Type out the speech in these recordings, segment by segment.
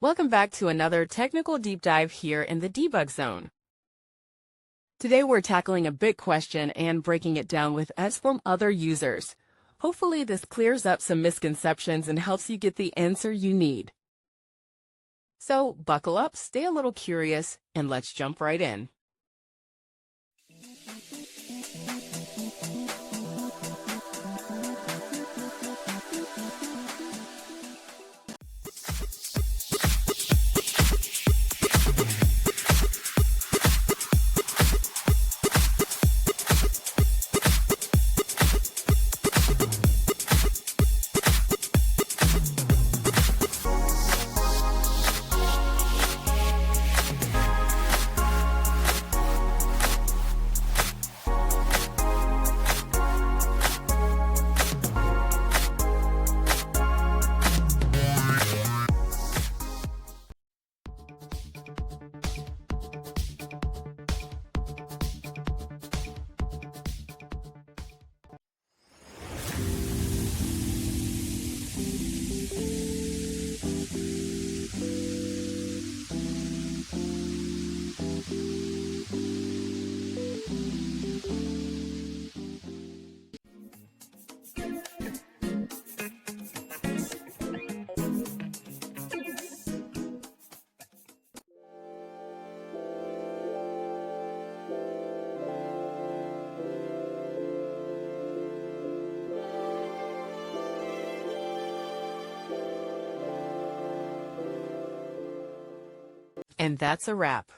Welcome back to another technical deep dive here in the debug zone. Today we're tackling a big question and breaking it down with us from other users. Hopefully this clears up some misconceptions and helps you get the answer you need. So buckle up, stay a little curious, and let's jump right in. And that's a wrap.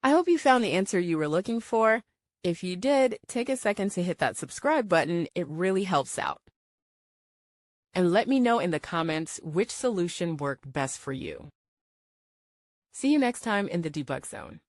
I hope you found the answer you were looking for. If you did, take a second to hit that subscribe button. It really helps out. And let me know in the comments which solution worked best for you. See you next time in the debug zone.